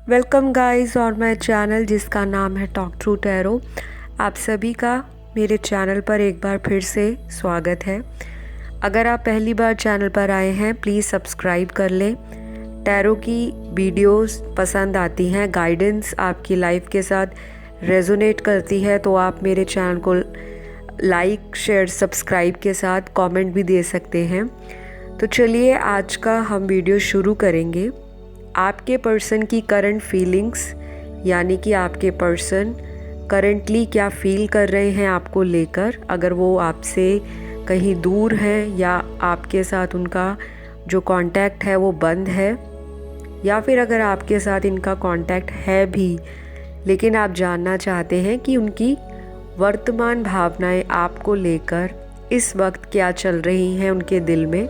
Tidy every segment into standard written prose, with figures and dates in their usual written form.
Welcome guys on my channel जिसका नाम है टॉक थ्रू टैरो। आप सभी का मेरे चैनल पर एक बार फिर से स्वागत है। अगर आप पहली बार चैनल पर आए हैं प्लीज़ सब्सक्राइब कर लें। टैरो की वीडियोस पसंद आती हैं, गाइडेंस आपकी लाइफ के साथ रेजोनेट करती है तो आप मेरे चैनल को लाइक शेयर सब्सक्राइब के साथ कमेंट भी दे सकते हैं। तो चलिए आज का हम वीडियो शुरू करेंगे। आपके पर्सन की करंट फीलिंग्स, यानी कि आपके पर्सन करंटली क्या फील कर रहे हैं आपको लेकर। अगर वो आपसे कहीं दूर हैं या आपके साथ उनका जो कांटेक्ट है वो बंद है, या फिर अगर आपके साथ इनका कांटेक्ट है भी लेकिन आप जानना चाहते हैं कि उनकी वर्तमान भावनाएं आपको लेकर इस वक्त क्या चल रही हैं उनके दिल में,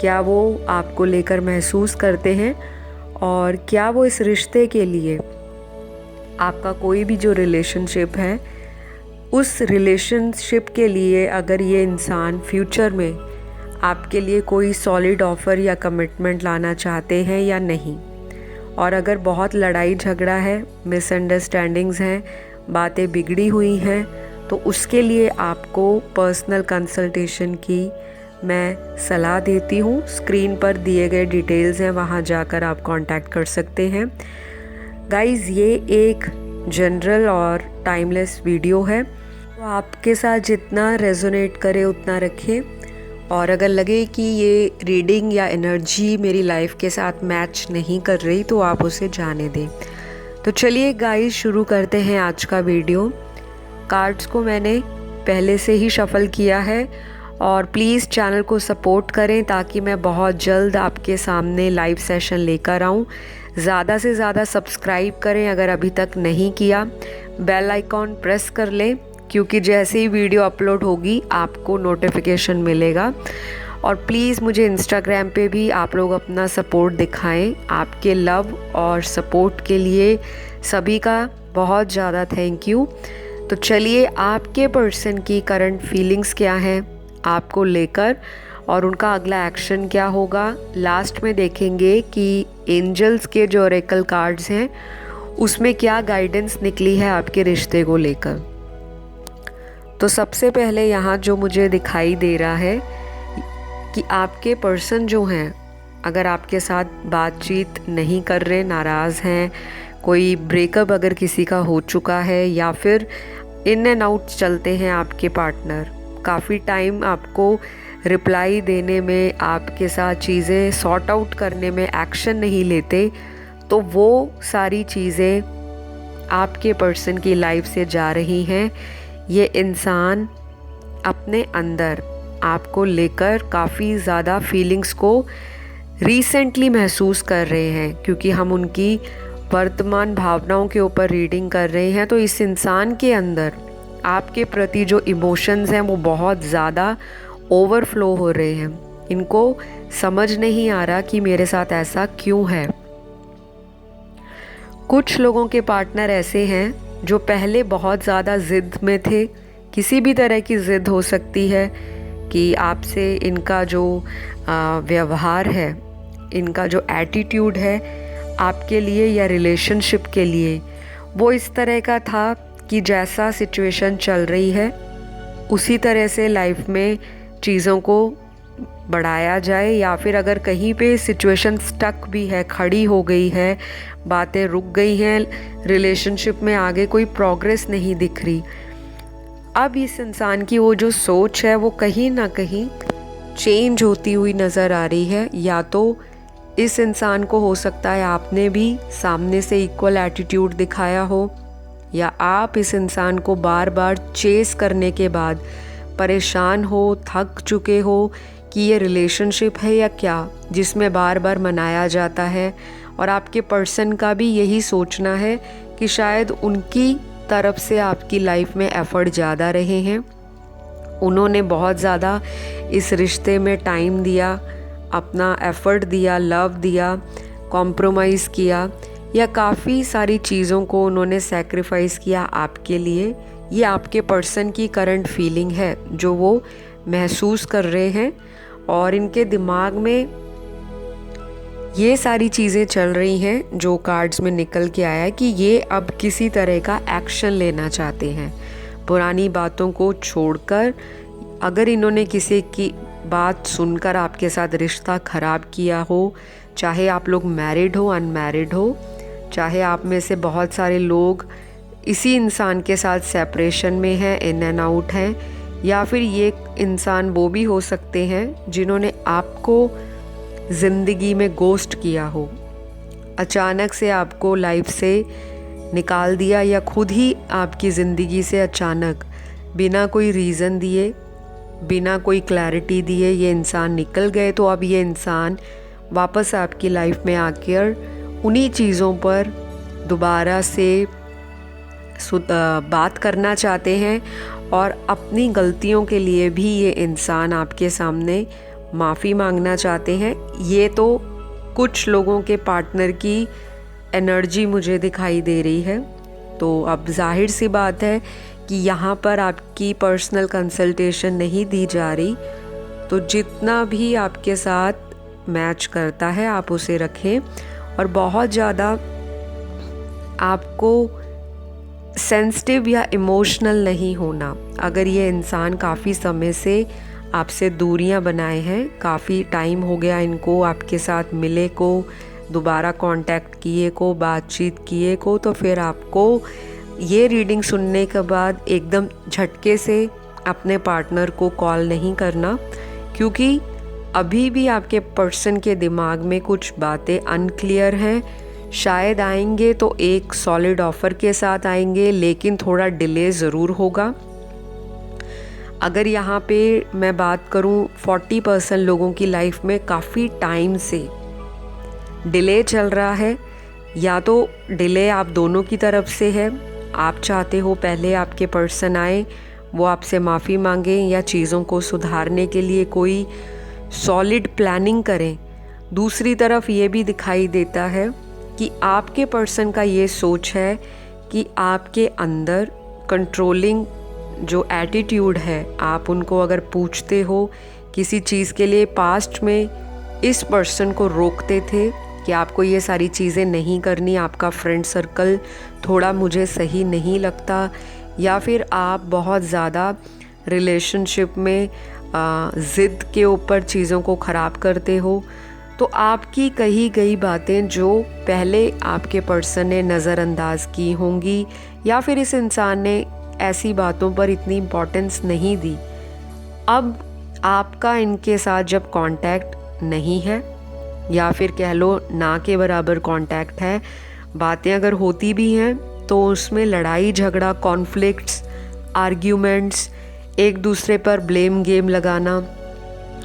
क्या वो आपको लेकर महसूस करते हैं और क्या वो इस रिश्ते के लिए, आपका कोई भी जो रिलेशनशिप है उस रिलेशनशिप के लिए अगर ये इंसान फ्यूचर में आपके लिए कोई सॉलिड ऑफ़र या कमिटमेंट लाना चाहते हैं या नहीं। और अगर बहुत लड़ाई झगड़ा है, मिसअंडरस्टैंडिंग्स हैं, बातें बिगड़ी हुई हैं, तो उसके लिए आपको पर्सनल कंसल्टेशन की मैं सलाह देती हूँ। स्क्रीन पर दिए गए डिटेल्स हैं, वहाँ जाकर आप कांटेक्ट कर सकते हैं। गाइज़, ये एक जनरल और टाइमलेस वीडियो है, तो आपके साथ जितना रेजोनेट करे उतना रखें। और अगर लगे कि ये रीडिंग या एनर्जी मेरी लाइफ के साथ मैच नहीं कर रही तो आप उसे जाने दें। तो चलिए गाइज़ शुरू करते हैं आज का वीडियो। कार्ड्स को मैंने पहले से ही शफल किया है और प्लीज़ चैनल को सपोर्ट करें ताकि मैं बहुत जल्द आपके सामने लाइव सेशन लेकर आऊँ। ज़्यादा से ज़्यादा सब्सक्राइब करें अगर अभी तक नहीं किया, बेल आइकॉन प्रेस कर लें क्योंकि जैसे ही वीडियो अपलोड होगी आपको नोटिफिकेशन मिलेगा। और प्लीज़ मुझे इंस्टाग्राम पे भी आप लोग अपना सपोर्ट दिखाएं। आपके लव और सपोर्ट के लिए सभी का बहुत ज़्यादा थैंक यू। तो चलिए आपके पर्सन की करंट फीलिंग्स क्या हैं आपको लेकर और उनका अगला एक्शन क्या होगा। लास्ट में देखेंगे कि एंजल्स के जो ऑरेकल कार्ड्स हैं उसमें क्या गाइडेंस निकली है आपके रिश्ते को लेकर। तो सबसे पहले यहाँ जो मुझे दिखाई दे रहा है कि आपके पर्सन जो हैं अगर आपके साथ बातचीत नहीं कर रहे, नाराज़ हैं, कोई ब्रेकअप अगर किसी का हो चुका है या फिर इन एंड आउट चलते हैं आपके पार्टनर, काफ़ी टाइम आपको रिप्लाई देने में, आपके साथ चीज़ें सॉर्ट आउट करने में एक्शन नहीं लेते, तो वो सारी चीज़ें आपके पर्सन की लाइफ से जा रही हैं। ये इंसान अपने अंदर आपको लेकर काफ़ी ज़्यादा फीलिंग्स को रिसेंटली महसूस कर रहे हैं क्योंकि हम उनकी वर्तमान भावनाओं के ऊपर रीडिंग कर रहे हैं। तो इस इंसान के अंदर आपके प्रति जो इमोशंस हैं वो बहुत ज़्यादा ओवरफ्लो हो रहे हैं। इनको समझ नहीं आ रहा कि मेरे साथ ऐसा क्यों है। कुछ लोगों के पार्टनर ऐसे हैं जो पहले बहुत ज़्यादा ज़िद में थे, किसी भी तरह की ज़िद हो सकती है कि आपसे इनका जो व्यवहार है, इनका जो एटीट्यूड है आपके लिए या रिलेशनशिप के लिए, वो इस तरह का था कि जैसा सिचुएशन चल रही है उसी तरह से लाइफ में चीज़ों को बढ़ाया जाए, या फिर अगर कहीं पे सिचुएशन स्टक भी है, खड़ी हो गई है, बातें रुक गई हैं, रिलेशनशिप में आगे कोई प्रोग्रेस नहीं दिख रही, अब इस इंसान की वो जो सोच है वो कहीं ना कहीं चेंज होती हुई नज़र आ रही है। या तो इस इंसान को हो सकता है आपने भी सामने से इक्वल एटीट्यूड दिखाया हो, या आप इस इंसान को बार बार चेस करने के बाद परेशान हो, थक चुके हो कि ये रिलेशनशिप है या क्या जिसमें बार बार मनाया जाता है। और आपके पर्सन का भी यही सोचना है कि शायद उनकी तरफ से आपकी लाइफ में एफ़र्ट ज़्यादा रहे हैं, उन्होंने बहुत ज़्यादा इस रिश्ते में टाइम दिया, अपना एफ़र्ट दिया, लव दिया, कॉम्प्रोमाइज़ किया, या काफ़ी सारी चीज़ों को उन्होंने सैक्रिफाइस किया आपके लिए। ये आपके पर्सन की करंट फीलिंग है जो वो महसूस कर रहे हैं और इनके दिमाग में ये सारी चीज़ें चल रही हैं जो कार्ड्स में निकल के आया है कि ये अब किसी तरह का एक्शन लेना चाहते हैं। पुरानी बातों को छोड़कर, अगर इन्होंने किसी की बात सुनकर आपके साथ रिश्ता ख़राब किया हो, चाहे आप लोग मैरिड हो अनमैरिड हो, चाहे आप में से बहुत सारे लोग इसी इंसान के साथ सेपरेशन में हैं, इन एंड आउट हैं, या फिर ये इंसान वो भी हो सकते हैं जिन्होंने आपको ज़िंदगी में गोस्ट किया हो, अचानक से आपको लाइफ से निकाल दिया, या खुद ही आपकी ज़िंदगी से अचानक बिना कोई रीज़न दिए, बिना कोई क्लैरिटी दिए ये इंसान निकल गए। तो अब ये इंसान वापस आपकी लाइफ में आकर उन्हीं चीज़ों पर दोबारा से बात करना चाहते हैं, और अपनी गलतियों के लिए भी ये इंसान आपके सामने माफ़ी मांगना चाहते हैं। ये तो कुछ लोगों के पार्टनर की एनर्जी मुझे दिखाई दे रही है। तो अब जाहिर सी बात है कि यहाँ पर आपकी पर्सनल कंसल्टेशन नहीं दी जा रही, तो जितना भी आपके साथ मैच करता है आप उसे रखें, और बहुत ज़्यादा आपको सेंसिटिव या इमोशनल नहीं होना। अगर ये इंसान काफ़ी समय से आपसे दूरियां बनाए हैं, काफ़ी टाइम हो गया इनको आपके साथ मिले को, दोबारा कांटेक्ट किए को, बातचीत किए को, तो फिर आपको ये रीडिंग सुनने के बाद एकदम झटके से अपने पार्टनर को कॉल नहीं करना, क्योंकि अभी भी आपके पर्सन के दिमाग में कुछ बातें अनक्लियर हैं। शायद आएंगे तो एक सॉलिड ऑफ़र के साथ आएंगे, लेकिन थोड़ा डिले ज़रूर होगा। अगर यहाँ पे मैं बात करूँ 40% लोगों की लाइफ में काफ़ी टाइम से डिले चल रहा है, या तो डिले आप दोनों की तरफ से है, आप चाहते हो पहले आपके पर्सन आए, वो आपसे माफ़ी मांगे या चीज़ों को सुधारने के लिए कोई सॉलिड प्लानिंग करें। दूसरी तरफ ये भी दिखाई देता है कि आपके पर्सन का ये सोच है कि आपके अंदर कंट्रोलिंग जो एटीट्यूड है, आप उनको अगर पूछते हो किसी चीज़ के लिए, पास्ट में इस पर्सन को रोकते थे कि आपको ये सारी चीज़ें नहीं करनी, आपका फ्रेंड सर्कल थोड़ा मुझे सही नहीं लगता, या फिर आप बहुत ज़्यादा रिलेशनशिप में ज़िद के ऊपर चीज़ों को ख़राब करते हो। तो आपकी कही गई बातें जो पहले आपके पर्सन ने नज़रअंदाज की होंगी, या फिर इस इंसान ने ऐसी बातों पर इतनी इम्पोर्टेंस नहीं दी, अब आपका इनके साथ जब कांटेक्ट नहीं है, या फिर कह लो ना के बराबर कांटेक्ट है, बातें अगर होती भी हैं तो उसमें लड़ाई झगड़ा, कॉन्फ्लिक्ट्स, आर्ग्यूमेंट्स, एक दूसरे पर ब्लेम गेम लगाना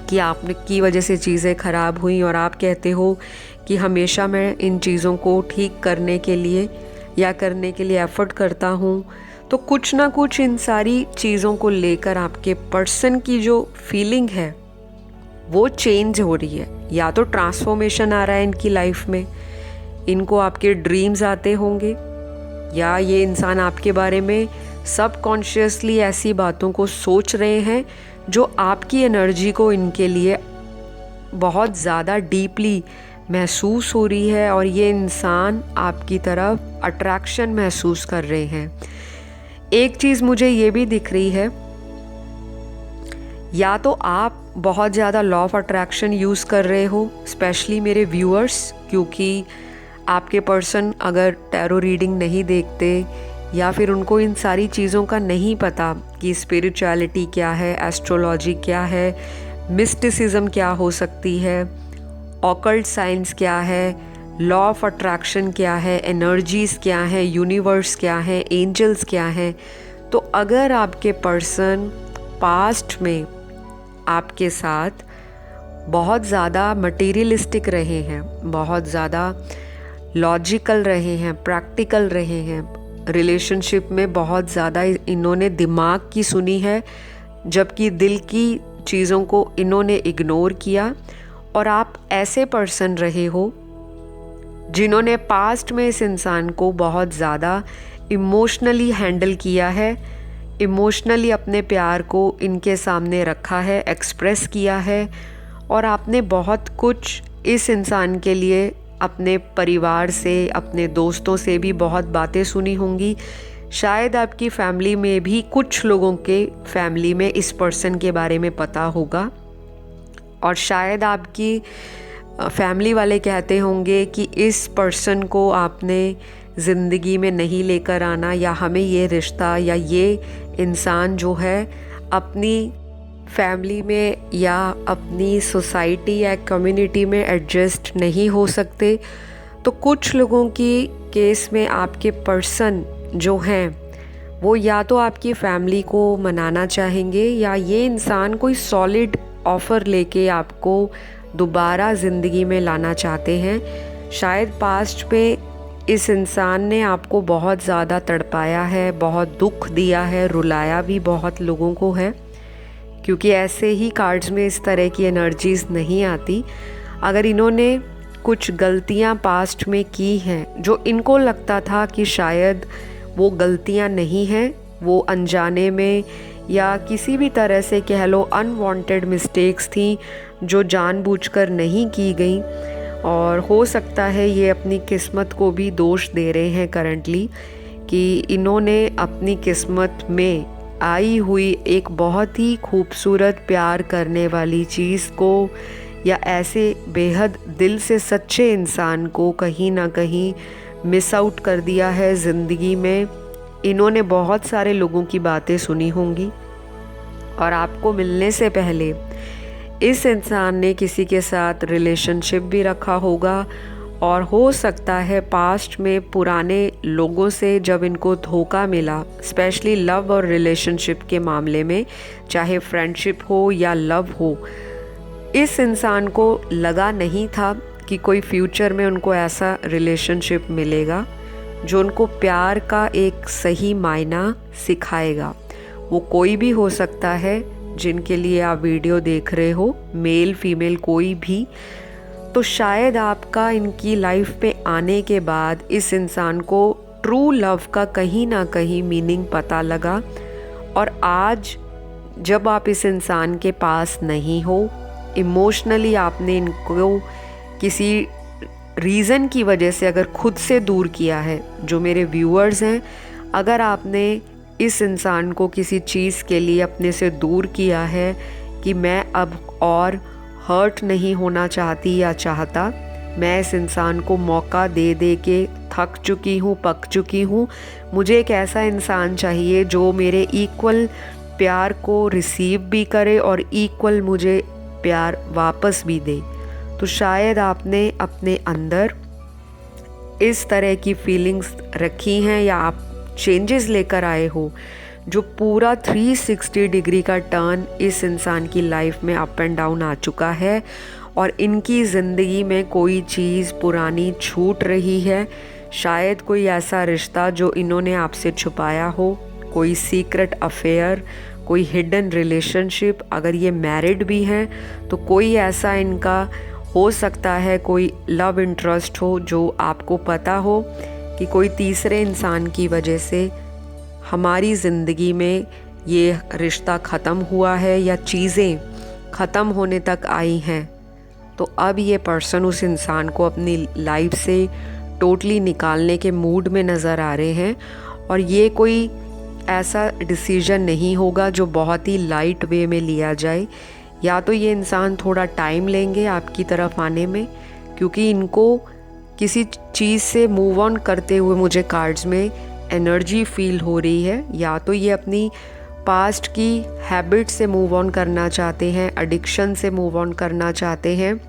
कि आपने की वजह से चीज़ें ख़राब हुई, और आप कहते हो कि हमेशा मैं इन चीज़ों को ठीक करने के लिए या करने के लिए एफ़र्ट करता हूँ। तो कुछ ना कुछ इन सारी चीज़ों को लेकर आपके पर्सन की जो फीलिंग है वो चेंज हो रही है, या तो ट्रांसफॉर्मेशन आ रहा है इनकी लाइफ में, इनको आपके ड्रीम्स आते होंगे, या ये इंसान आपके बारे में सबकॉन्शियसली ऐसी बातों को सोच रहे हैं जो आपकी एनर्जी को इनके लिए बहुत ज़्यादा डीपली महसूस हो रही है, और ये इंसान आपकी तरफ अट्रैक्शन महसूस कर रहे हैं। एक चीज़ मुझे ये भी दिख रही है, या तो आप बहुत ज़्यादा लॉ ऑफ अट्रैक्शन यूज़ कर रहे हो, स्पेशली मेरे व्यूअर्स, क्योंकि आपके पर्सन अगर टैरो रीडिंग नहीं देखते, या फिर उनको इन सारी चीज़ों का नहीं पता कि स्पिरिचुअलिटी क्या है, एस्ट्रोलॉजी क्या है, मिस्टिसिज्म क्या हो सकती है, ऑकल्ट साइंस क्या है, लॉ ऑफ अट्रैक्शन क्या है, एनर्जीज़ क्या है, यूनिवर्स क्या है, एंजल्स क्या हैं, तो अगर आपके पर्सन पास्ट में आपके साथ बहुत ज़्यादा मटेरियलिस्टिक रहे हैं, बहुत ज़्यादा लॉजिकल रहे हैं, प्रैक्टिकल रहे हैं, रिलेशनशिप में बहुत ज़्यादा इन्होंने दिमाग की सुनी है, जबकि दिल की चीज़ों को इन्होंने इग्नोर किया, और आप ऐसे पर्सन रहे हो जिन्होंने पास्ट में इस इंसान को बहुत ज़्यादा इमोशनली हैंडल किया है, इमोशनली अपने प्यार को इनके सामने रखा है, एक्सप्रेस किया है, और आपने बहुत कुछ इस इंसान के लिए अपने परिवार से, अपने दोस्तों से भी बहुत बातें सुनी होंगी। शायद आपकी फैमिली में भी कुछ लोगों के फैमिली में इस पर्सन के बारे में पता होगा, और शायद आपकी फैमिली वाले कहते होंगे कि इस पर्सन को आपने ज़िंदगी में नहीं लेकर आना, या हमें ये रिश्ता या ये इंसान जो है अपनी फैमिली में या अपनी सोसाइटी या कम्युनिटी में एडजस्ट नहीं हो सकते। तो कुछ लोगों की केस में आपके पर्सन जो हैं वो या तो आपकी फैमिली को मनाना चाहेंगे, या ये इंसान कोई सॉलिड ऑफ़र लेके आपको दोबारा ज़िंदगी में लाना चाहते हैं। शायद पास्ट में इस इंसान ने आपको बहुत ज़्यादा तड़पाया है, बहुत दुख दिया है, रुलाया भी बहुत लोगों को है, क्योंकि ऐसे ही कार्ड्स में इस तरह की एनर्जीज़ नहीं आती। अगर इन्होंने कुछ गलतियां पास्ट में की हैं जो इनको लगता था कि शायद वो गलतियां नहीं हैं, वो अनजाने में या किसी भी तरह से कह लो अनवांटेड मिस्टेक्स थी जो जानबूझकर नहीं की गई, और हो सकता है ये अपनी किस्मत को भी दोष दे रहे हैं करंटली कि इन्होंने अपनी किस्मत में आई हुई एक बहुत ही खूबसूरत प्यार करने वाली चीज़ को या ऐसे बेहद दिल से सच्चे इंसान को कहीं ना कहीं मिस आउट कर दिया है ज़िंदगी में। इन्होंने बहुत सारे लोगों की बातें सुनी होंगी, और आपको मिलने से पहले इस इंसान ने किसी के साथ रिलेशनशिप भी रखा होगा, और हो सकता है पास्ट में पुराने लोगों से जब इनको धोखा मिला, स्पेशली लव और रिलेशनशिप के मामले में, चाहे फ्रेंडशिप हो या लव हो, इस इंसान को लगा नहीं था कि कोई फ्यूचर में उनको ऐसा रिलेशनशिप मिलेगा जो उनको प्यार का एक सही मायना सिखाएगा। वो कोई भी हो सकता है जिनके लिए आप वीडियो देख रहे हो, मेल फीमेल कोई भी। तो शायद आपका इनकी लाइफ पे आने के बाद इस इंसान को ट्रू लव का कहीं ना कहीं मीनिंग पता लगा, और आज जब आप इस इंसान के पास नहीं हो, इमोशनली आपने इनको किसी रीज़न की वजह से अगर खुद से दूर किया है, जो मेरे व्यूअर्स हैं, अगर आपने इस इंसान को किसी चीज़ के लिए अपने से दूर किया है कि मैं अब और हर्ट नहीं होना चाहती या चाहता, मैं इस इंसान को मौका दे दे के थक चुकी हूँ, पक चुकी हूँ, मुझे एक ऐसा इंसान चाहिए जो मेरे इक्वल प्यार को रिसीव भी करे और इक्वल मुझे प्यार वापस भी दे। तो शायद आपने अपने अंदर इस तरह की फीलिंग्स रखी हैं, या आप चेंजेस लेकर आए हो जो पूरा 360 डिग्री का टर्न इस इंसान की लाइफ में अप एंड डाउन आ चुका है, और इनकी ज़िंदगी में कोई चीज़ पुरानी छूट रही है। शायद कोई ऐसा रिश्ता जो इन्होंने आपसे छुपाया हो, कोई सीक्रेट अफेयर, कोई हिडन रिलेशनशिप, अगर ये मैरिड भी हैं तो कोई ऐसा इनका हो सकता है, कोई लव इंटरेस्ट हो जो आपको पता हो कि कोई तीसरे इंसान की वजह से हमारी ज़िंदगी में ये रिश्ता ख़त्म हुआ है या चीज़ें ख़त्म होने तक आई हैं। तो अब ये पर्सन उस इंसान को अपनी लाइफ से टोटली निकालने के मूड में नज़र आ रहे हैं, और ये कोई ऐसा डिसीजन नहीं होगा जो बहुत ही लाइट वे में लिया जाए। या तो ये इंसान थोड़ा टाइम लेंगे आपकी तरफ आने में, क्योंकि इनको किसी चीज़ से मूव ऑन करते हुए मुझे कार्ड्स में एनर्जी फील हो रही है। या तो ये अपनी पास्ट की हैबिट से मूव ऑन करना चाहते हैं, एडिक्शन से मूव ऑन करना चाहते हैं,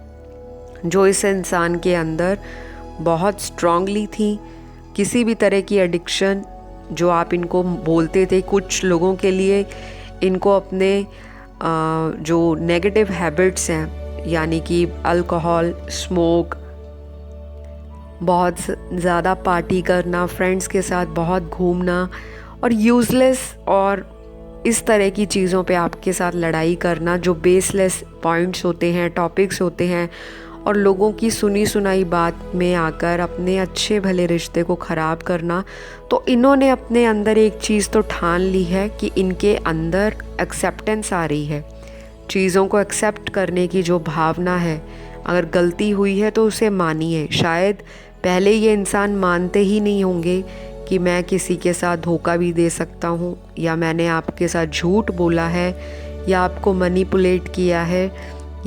जो इस इंसान के अंदर बहुत स्ट्रांगली थी। किसी भी तरह की एडिक्शन जो आप इनको बोलते थे, कुछ लोगों के लिए इनको अपने जो नेगेटिव हैबिट्स हैं, यानी कि अल्कोहल, स्मोक, बहुत ज़्यादा पार्टी करना, फ्रेंड्स के साथ बहुत घूमना, और यूज़लेस और इस तरह की चीज़ों पे आपके साथ लड़ाई करना, जो बेसलेस पॉइंट्स होते हैं, टॉपिक्स होते हैं, और लोगों की सुनी सुनाई बात में आकर अपने अच्छे भले रिश्ते को ख़राब करना। तो इन्होंने अपने अंदर एक चीज़ तो ठान ली है कि इनके अंदर एक्सेप्टेंस आ रही है, चीज़ों को एक्सेप्ट करने की जो भावना है, अगर गलती हुई है तो उसे मानिए। शायद पहले ये इंसान मानते ही नहीं होंगे कि मैं किसी के साथ धोखा भी दे सकता हूँ, या मैंने आपके साथ झूठ बोला है, या आपको मैनिपुलेट किया है,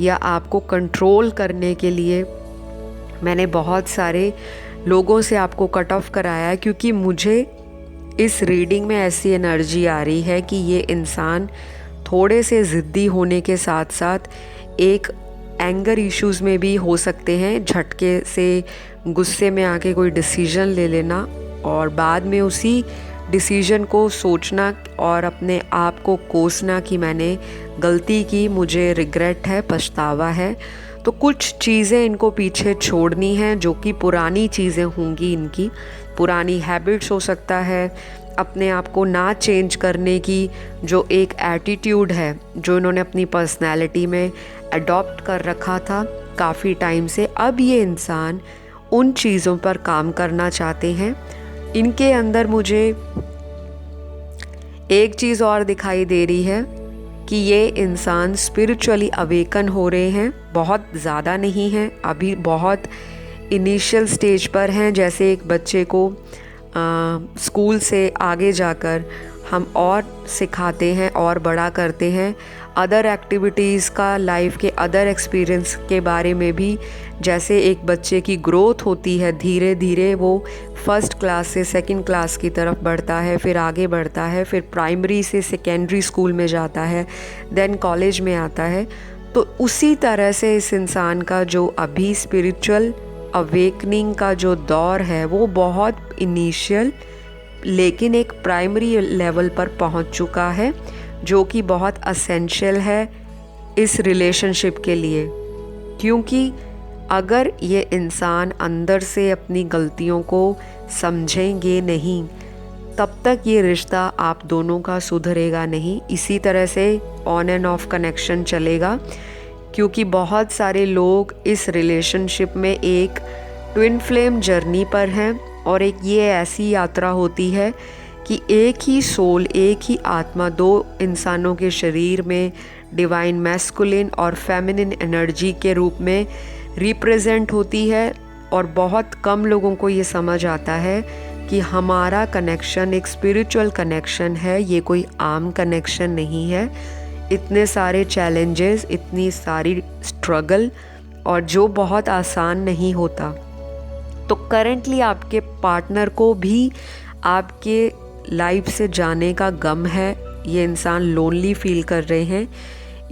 या आपको कंट्रोल करने के लिए मैंने बहुत सारे लोगों से आपको कट ऑफ कराया है। क्योंकि मुझे इस रीडिंग में ऐसी एनर्जी आ रही है कि ये इंसान थोड़े से ज़िद्दी होने के साथ साथ एक एंगर इश्यूज़ में भी हो सकते हैं। झटके से गुस्से में आके कोई डिसीजन ले लेना और बाद में उसी डिसीजन को सोचना और अपने आप को कोसना कि मैंने गलती की, मुझे रिग्रेट है, पछतावा है। तो कुछ चीज़ें इनको पीछे छोड़नी हैं जो कि पुरानी चीज़ें होंगी, इनकी पुरानी हैबिट्स हो सकता है, अपने आप को ना चेंज करने की जो एक एटीट्यूड है जो इन्होंने अपनी पर्सनैलिटी में अडॉप्ट कर रखा था काफ़ी टाइम से। अब ये इंसान उन चीज़ों पर काम करना चाहते हैं। इनके अंदर मुझे एक चीज़ और दिखाई दे रही है कि ये इंसान स्पिरिचुअली अवेकन हो रहे हैं। बहुत ज़्यादा नहीं हैं, अभी बहुत इनिशियल स्टेज पर हैं। जैसे एक बच्चे को स्कूल से आगे जाकर हम और सिखाते हैं और बड़ा करते हैं, अदर एक्टिविटीज़ का, लाइफ के अदर एक्सपीरियंस के बारे में भी। जैसे एक बच्चे की ग्रोथ होती है, धीरे धीरे वो फर्स्ट क्लास से सेकंड क्लास की तरफ बढ़ता है, फिर आगे बढ़ता है, फिर प्राइमरी से सेकेंडरी स्कूल में जाता है, देन कॉलेज में आता है। तो उसी तरह से इस इंसान का जो अभी स्पिरिचुअल अवेकनिंग का जो दौर है वो बहुत इनिशियल लेकिन एक प्राइमरी लेवल पर पहुंच चुका है, जो कि बहुत असेंशियल है इस रिलेशनशिप के लिए। क्योंकि अगर ये इंसान अंदर से अपनी गलतियों को समझेंगे नहीं, तब तक ये रिश्ता आप दोनों का सुधरेगा नहीं। इसी तरह से ऑन एंड ऑफ कनेक्शन चलेगा, क्योंकि बहुत सारे लोग इस रिलेशनशिप में एक ट्विन फ्लेम जर्नी पर हैं। और एक ये ऐसी यात्रा होती है कि एक ही सोल, एक ही आत्मा दो इंसानों के शरीर में डिवाइन मैस्कुलिन और फेमिनिन एनर्जी के रूप में रिप्रेजेंट होती है। और बहुत कम लोगों को ये समझ आता है कि हमारा कनेक्शन एक स्पिरिचुअल कनेक्शन है, ये कोई आम कनेक्शन नहीं है। इतने सारे चैलेंजेस, इतनी सारी स्ट्रगल, और जो बहुत आसान नहीं होता। तो करेंटली आपके पार्टनर को भी आपके लाइफ से जाने का गम है। ये इंसान लोनली फील कर रहे हैं।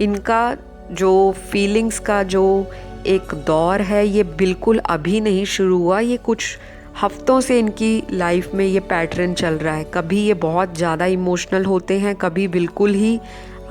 इनका जो फीलिंग्स का जो एक दौर है ये बिल्कुल अभी नहीं शुरू हुआ, ये कुछ हफ्तों से इनकी लाइफ में ये पैटर्न चल रहा है। कभी ये बहुत ज़्यादा इमोशनल होते हैं, कभी बिल्कुल ही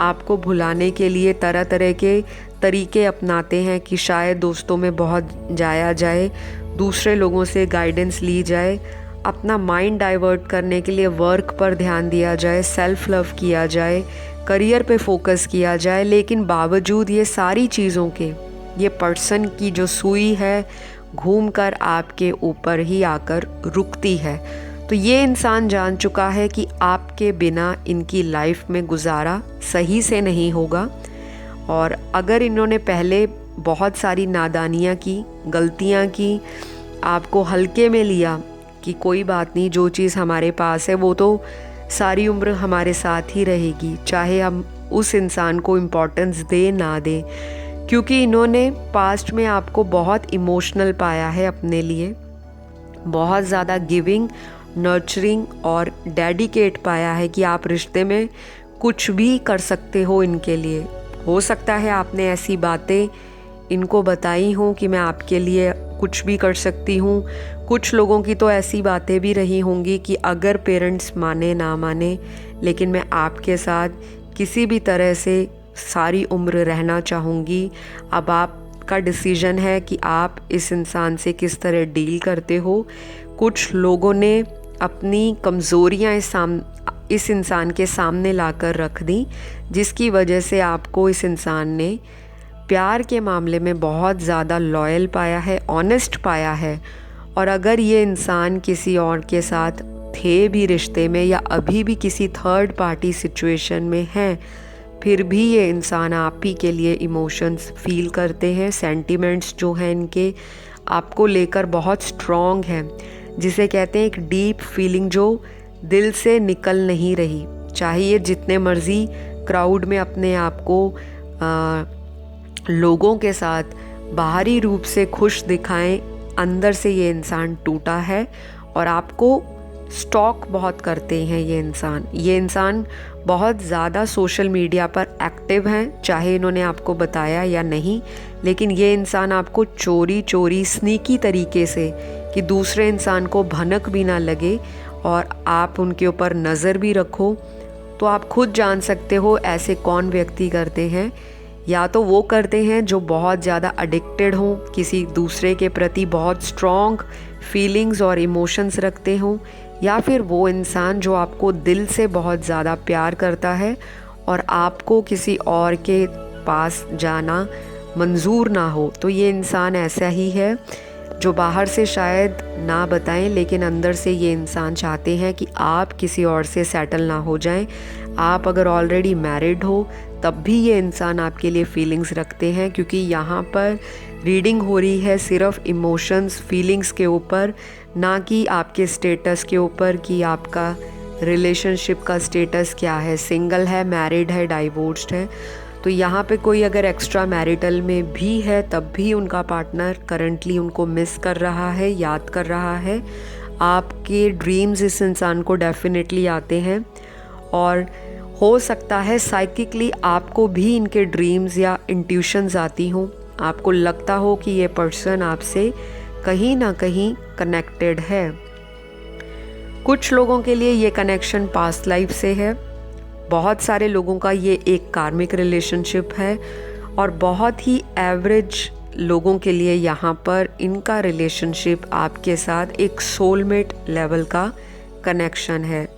आपको भुलाने के लिए तरह तरह के तरीके अपनाते हैं कि शायद दोस्तों में बहुत जाया जाए, दूसरे लोगों से गाइडेंस ली जाए, अपना माइंड डाइवर्ट करने के लिए वर्क पर ध्यान दिया जाए, सेल्फ लव किया जाए, करियर पे फोकस किया जाए। लेकिन बावजूद ये सारी चीज़ों के ये पर्सन की जो सुई है घूमकर आपके ऊपर ही आकर रुकती है। तो ये इंसान जान चुका है कि आपके बिना इनकी लाइफ में गुजारा सही से नहीं होगा। और अगर इन्होंने पहले बहुत सारी नादानियाँ की, गलतियाँ की, आपको हल्के में लिया कि कोई बात नहीं, जो चीज़ हमारे पास है वो तो सारी उम्र हमारे साथ ही रहेगी, चाहे हम उस इंसान को इम्पोर्टेंस दें ना दें। क्योंकि इन्होंने पास्ट में आपको बहुत इमोशनल पाया है अपने लिए, बहुत ज़्यादा गिविंग, नर्चरिंग और डेडिकेट पाया है कि आप रिश्ते में कुछ भी कर सकते हो इनके लिए। हो सकता है आपने ऐसी बातें इनको बताई हों कि मैं आपके लिए कुछ भी कर सकती हूँ। कुछ लोगों की तो ऐसी बातें भी रही होंगी कि अगर पेरेंट्स माने ना माने, लेकिन मैं आपके साथ किसी भी तरह से सारी उम्र रहना चाहूँगी। अब आपका डिसीजन है कि आप इस इंसान से किस तरह डील करते हो। कुछ लोगों ने अपनी कमज़ोरियाँ इस इंसान के सामने लाकर रख दी, जिसकी वजह से आपको इस इंसान ने प्यार के मामले में बहुत ज़्यादा लॉयल पाया है, ऑनेस्ट पाया है। और अगर ये इंसान किसी और के साथ थे भी रिश्ते में या अभी भी किसी थर्ड पार्टी सिचुएशन में हैं, फिर भी ये इंसान आप ही के लिए इमोशंस फील करते हैं। सेंटिमेंट्स जो हैं इनके आपको लेकर बहुत स्ट्रॉन्ग हैं, जिसे कहते हैं एक डीप फीलिंग जो दिल से निकल नहीं रही। चाहे ये जितने मर्जी क्राउड में अपने आप को लोगों के साथ बाहरी रूप से खुश दिखाएं, अंदर से ये इंसान टूटा है और आपको स्टॉक बहुत करते हैं। ये इंसान बहुत ज़्यादा सोशल मीडिया पर एक्टिव हैं, चाहे इन्होंने आपको बताया या नहीं, लेकिन ये इंसान आपको चोरी चोरी स्नीकी तरीके से, कि दूसरे इंसान को भनक भी ना लगे और आप उनके ऊपर नज़र भी रखो, तो आप खुद जान सकते हो ऐसे कौन व्यक्ति करते हैं। या तो वो करते हैं जो बहुत ज़्यादा एडिक्टेड हों, किसी दूसरे के प्रति बहुत स्ट्रॉन्ग फीलिंग्स और इमोशंस रखते हों, या फिर वो इंसान जो आपको दिल से बहुत ज़्यादा प्यार करता है और आपको किसी और के पास जाना मंजूर ना हो। तो ये इंसान ऐसा ही है जो बाहर से शायद ना बताएं, लेकिन अंदर से ये इंसान चाहते हैं कि आप किसी और से सेटल ना हो जाएं। आप अगर ऑलरेडी मैरिड हो तब भी ये इंसान आपके लिए फीलिंग्स रखते हैं, क्योंकि यहाँ पर रीडिंग हो रही है सिर्फ इमोशंस फीलिंग्स के ऊपर, ना कि आपके स्टेटस के ऊपर कि आपका रिलेशनशिप का स्टेटस क्या है, सिंगल है, मैरिड है, डाइवोर्स्ड है। तो यहाँ पे कोई अगर एक्स्ट्रा मैरिटल में भी है तब भी उनका पार्टनर करंटली उनको मिस कर रहा है, याद कर रहा है। आपके ड्रीम्स इस इंसान को डेफिनेटली आते हैं और हो सकता है साइकिकली आपको भी इनके ड्रीम्स या इंट्यूशंस आती हों, आपको लगता हो कि ये पर्सन आपसे कहीं ना कहीं कनेक्टेड है। कुछ लोगों के लिए ये कनेक्शन पास्ट लाइफ से है, बहुत सारे लोगों का ये एक कार्मिक रिलेशनशिप है और बहुत ही एवरेज लोगों के लिए यहाँ पर इनका रिलेशनशिप आपके साथ एक सोलमेट लेवल का कनेक्शन है।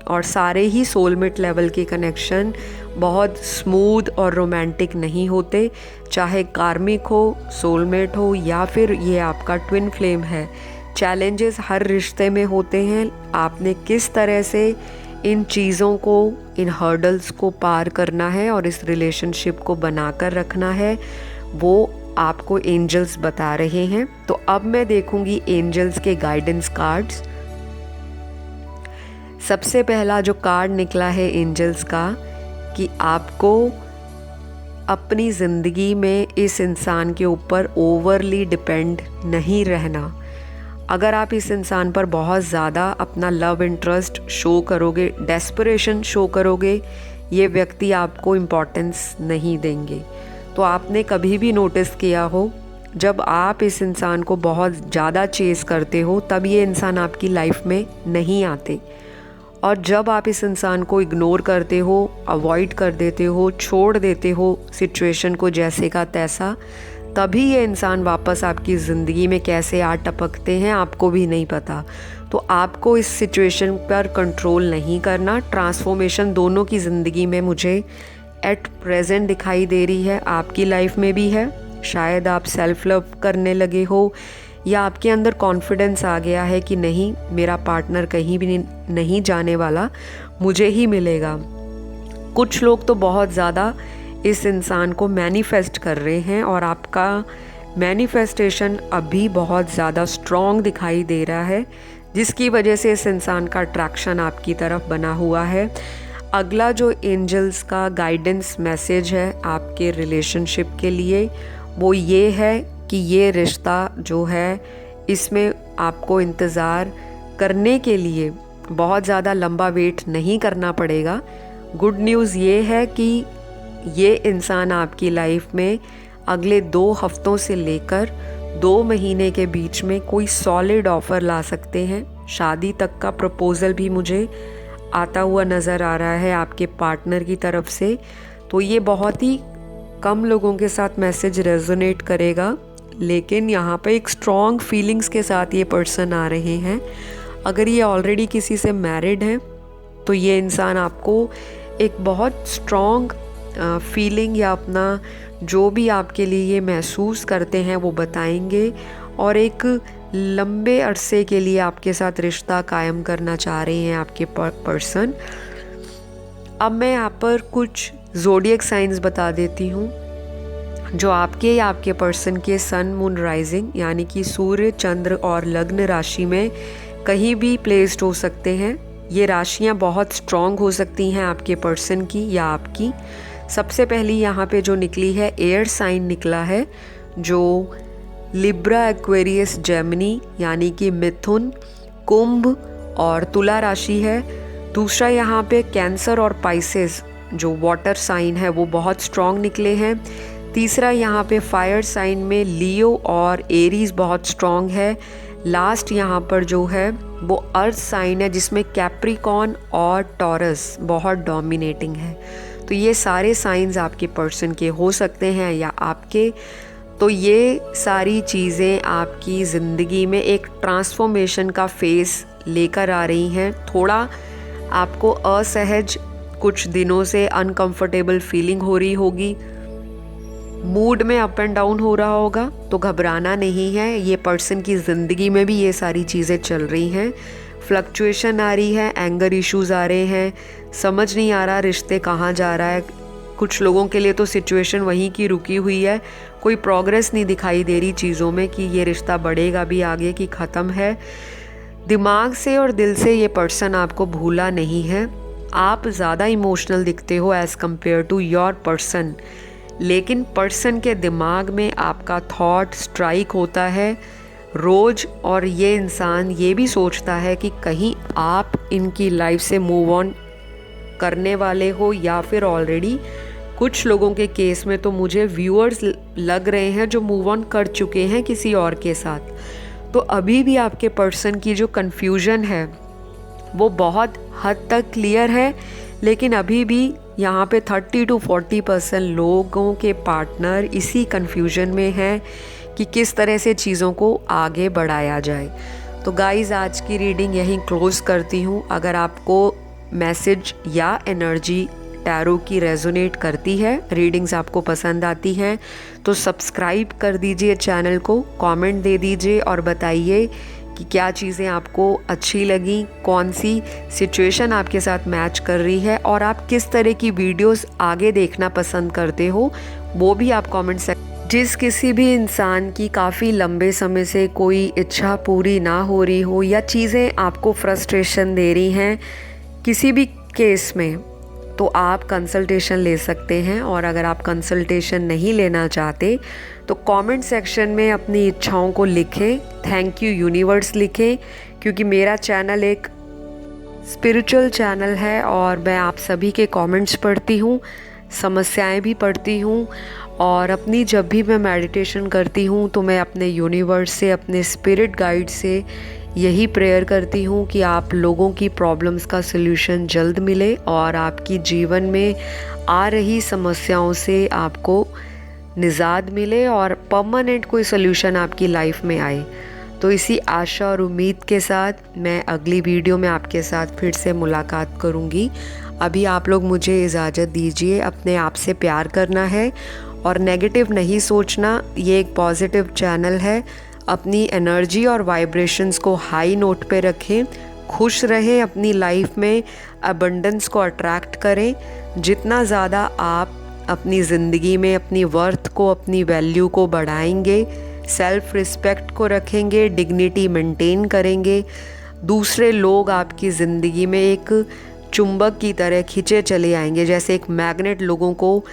और सारे ही सोलमेट लेवल के कनेक्शन बहुत स्मूथ और रोमांटिक नहीं होते, चाहे कार्मिक हो, सोलमेट हो या फिर ये आपका ट्विन फ्लेम है। चैलेंजेस हर रिश्ते में होते हैं, आपने किस तरह से इन चीज़ों को, इन हर्डल्स को पार करना है और इस रिलेशनशिप को बनाकर रखना है, वो आपको एंजल्स बता रहे हैं। तो अब मैं देखूंगी एंजल्स के गाइडेंस कार्ड्स। सबसे पहला जो कार्ड निकला है एंजल्स का, कि आपको अपनी ज़िंदगी में इस इंसान के ऊपर ओवरली डिपेंड नहीं रहना। अगर आप इस इंसान पर बहुत ज़्यादा अपना लव इंटरेस्ट शो करोगे, डेस्परेशन शो करोगे, ये व्यक्ति आपको इम्पोर्टेंस नहीं देंगे। तो आपने कभी भी नोटिस किया हो, जब आप इस इंसान को बहुत ज़्यादा चेस करते हो तब ये इंसान आपकी लाइफ में नहीं आते, और जब आप इस इंसान को इग्नोर करते हो, अवॉइड कर देते हो, छोड़ देते हो सिचुएशन को जैसे का तैसा, तभी ये इंसान वापस आपकी ज़िंदगी में कैसे आ टपकते हैं आपको भी नहीं पता। तो आपको इस सिचुएशन पर कंट्रोल नहीं करना। ट्रांसफॉर्मेशन दोनों की ज़िंदगी में मुझे एट प्रेजेंट दिखाई दे रही है, आपकी लाइफ में भी है। शायद आप सेल्फ लव करने लगे हो या आपके अंदर कॉन्फिडेंस आ गया है कि नहीं, मेरा पार्टनर कहीं भी नहीं जाने वाला, मुझे ही मिलेगा। कुछ लोग तो बहुत ज़्यादा इस इंसान को मैनिफेस्ट कर रहे हैं और आपका मैनिफेस्टेशन अभी बहुत ज़्यादा स्ट्रॉन्ग दिखाई दे रहा है, जिसकी वजह से इस इंसान का अट्रैक्शन आपकी तरफ बना हुआ है। अगला जो एंजल्स का गाइडेंस मैसेज है आपके रिलेशनशिप के लिए, वो ये है कि ये रिश्ता जो है इसमें आपको इंतज़ार करने के लिए बहुत ज़्यादा लंबा वेट नहीं करना पड़ेगा। गुड न्यूज़ ये है कि ये इंसान आपकी लाइफ में अगले 2 हफ्तों से लेकर 2 महीने के बीच में कोई सॉलिड ऑफ़र ला सकते हैं। शादी तक का प्रपोज़ल भी मुझे आता हुआ नज़र आ रहा है आपके पार्टनर की तरफ से। तो ये बहुत ही कम लोगों के साथ मैसेज रेजोनेट करेगा, लेकिन यहाँ पे एक स्ट्रॉन्ग फीलिंग्स के साथ ये पर्सन आ रहे हैं। अगर ये ऑलरेडी किसी से मैरिड हैं तो ये इंसान आपको एक बहुत स्ट्रॉन्ग फीलिंग या अपना जो भी आपके लिए ये महसूस करते हैं वो बताएंगे और एक लंबे अरसे के लिए आपके साथ रिश्ता कायम करना चाह रहे हैं आपके पर्सन। अब मैं यहाँ पर कुछ ज़ोडिएक साइंस बता देती हूँ जो आपके या आपके पर्सन के सन मून राइजिंग यानी कि सूर्य, चंद्र और लग्न राशि में कहीं भी प्लेस्ड हो सकते हैं। ये राशियाँ बहुत स्ट्रॉन्ग हो सकती हैं आपके पर्सन की या आपकी। सबसे पहली यहाँ पे जो निकली है एयर साइन निकला है जो लिब्रा, एक्वेरियस, जेमिनी यानी कि मिथुन, कुंभ और तुला राशि है। दूसरा यहाँ पे कैंसर और पाइसेस जो वाटर साइन है वो बहुत स्ट्रॉन्ग निकले हैं। तीसरा यहाँ पे फायर साइन में लियो और एरीज बहुत स्ट्रॉन्ग है। लास्ट यहाँ पर जो है वो अर्थ साइन है जिसमें कैप्रिकॉर्न और टॉरस बहुत डोमिनेटिंग है। तो ये सारे साइंस आपके पर्सन के हो सकते हैं या आपके। तो ये सारी चीज़ें आपकी ज़िंदगी में एक ट्रांसफॉर्मेशन का फेस लेकर आ रही हैं। थोड़ा आपको असहज कुछ दिनों से अनकंफर्टेबल फीलिंग हो रही होगी, मूड में अप एंड डाउन हो रहा होगा, तो घबराना नहीं है। ये पर्सन की ज़िंदगी में भी ये सारी चीज़ें चल रही हैं। फ्लक्चुएशन आ रही है, एंगर इश्यूज़ आ रहे हैं, समझ नहीं आ रहा रिश्ते कहाँ जा रहा है। कुछ लोगों के लिए तो सिचुएशन वहीं की रुकी हुई है, कोई प्रोग्रेस नहीं दिखाई दे रही चीज़ों में कि ये रिश्ता बढ़ेगा भी आगे कि ख़त्म है। दिमाग से और दिल से ये पर्सन आपको भूला नहीं है। आप ज़्यादा इमोशनल दिखते हो as compared to your person, लेकिन पर्सन के दिमाग में आपका थॉट स्ट्राइक होता है रोज़, और ये इंसान ये भी सोचता है कि कहीं आप इनकी लाइफ से मूव ऑन करने वाले हो या फिर ऑलरेडी। कुछ लोगों के केस में तो मुझे व्यूअर्स लग रहे हैं जो मूव ऑन कर चुके हैं किसी और के साथ। तो अभी भी आपके पर्सन की जो कन्फ्यूजन है वो बहुत हद तक क्लियर है, लेकिन अभी भी यहाँ पे 30 to 40% लोगों के पार्टनर इसी कन्फ्यूजन में हैं कि किस तरह से चीज़ों को आगे बढ़ाया जाए। तो गाइज़, आज की रीडिंग यहीं क्लोज़ करती हूँ। अगर आपको मैसेज या एनर्जी टैरो की रेजोनेट करती है, रीडिंग्स आपको पसंद आती हैं, तो सब्सक्राइब कर दीजिए चैनल को, कमेंट दे दीजिए और बताइए कि क्या चीज़ें आपको अच्छी लगी, कौन सी सिचुएशन आपके साथ मैच कर रही है और आप किस तरह की वीडियोस आगे देखना पसंद करते हो, वो भी आप कमेंट सेक्शन। जिस किसी भी इंसान की काफ़ी लंबे समय से कोई इच्छा पूरी ना हो रही हो या चीज़ें आपको फ्रस्ट्रेशन दे रही हैं किसी भी केस में, तो आप कंसल्टेशन ले सकते हैं। और अगर आप कंसल्टेशन नहीं लेना चाहते तो कमेंट सेक्शन में अपनी इच्छाओं को लिखें, थैंक यू यूनिवर्स लिखें, क्योंकि मेरा चैनल एक स्पिरिचुअल चैनल है और मैं आप सभी के कमेंट्स पढ़ती हूँ, समस्याएं भी पढ़ती हूँ। और अपनी जब भी मैं मेडिटेशन करती हूँ तो मैं अपने यूनिवर्स से, अपने स्पिरिट गाइड से यही प्रेयर करती हूँ कि आप लोगों की प्रॉब्लम्स का सल्यूशन जल्द मिले और आपकी जीवन में आ रही समस्याओं से आपको निजात मिले और परमानेंट कोई सल्यूशन आपकी लाइफ में आए। तो इसी आशा और उम्मीद के साथ मैं अगली वीडियो में आपके साथ फिर से मुलाकात करूँगी। अभी आप लोग मुझे इजाज़त दीजिए। अपने आप से प्यार करना है और नेगेटिव नहीं सोचना। ये एक पॉजिटिव चैनल है। अपनी एनर्जी और वाइब्रेशंस को हाई नोट पे रखें, खुश रहें, अपनी लाइफ में अबंडेंस को अट्रैक्ट करें। जितना ज़्यादा आप अपनी ज़िंदगी में अपनी वर्थ को, अपनी वैल्यू को बढ़ाएंगे, सेल्फ रिस्पेक्ट को रखेंगे, डिग्निटी मेंटेन करेंगे, दूसरे लोग आपकी ज़िंदगी में एक चुंबक की तरह खींचे चले आएंगे। जैसे एक मैग्नेट लोगों को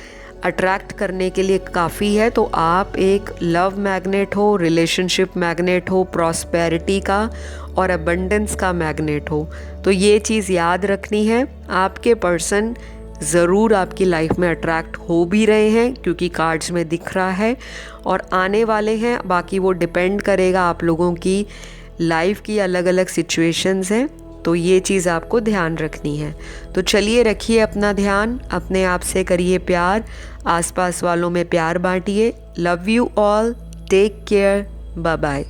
अट्रैक्ट करने के लिए काफ़ी है, तो आप एक लव मैग्नेट हो, रिलेशनशिप मैग्नेट हो, प्रॉस्पेरिटी का और अबंडेंस का मैग्नेट हो। तो ये चीज़ याद रखनी है। आपके पर्सन ज़रूर आपकी लाइफ में अट्रैक्ट हो भी रहे हैं क्योंकि कार्ड्स में दिख रहा है, और आने वाले हैं। बाकी वो डिपेंड करेगा आप लोगों की लाइफ की अलग अलग सिचुएशंस हैं, तो ये चीज़ आपको ध्यान रखनी है। तो चलिए, रखिए अपना ध्यान, अपने आप से करिए प्यार, आसपास वालों में प्यार बांटिए। Love you all, take care, bye bye.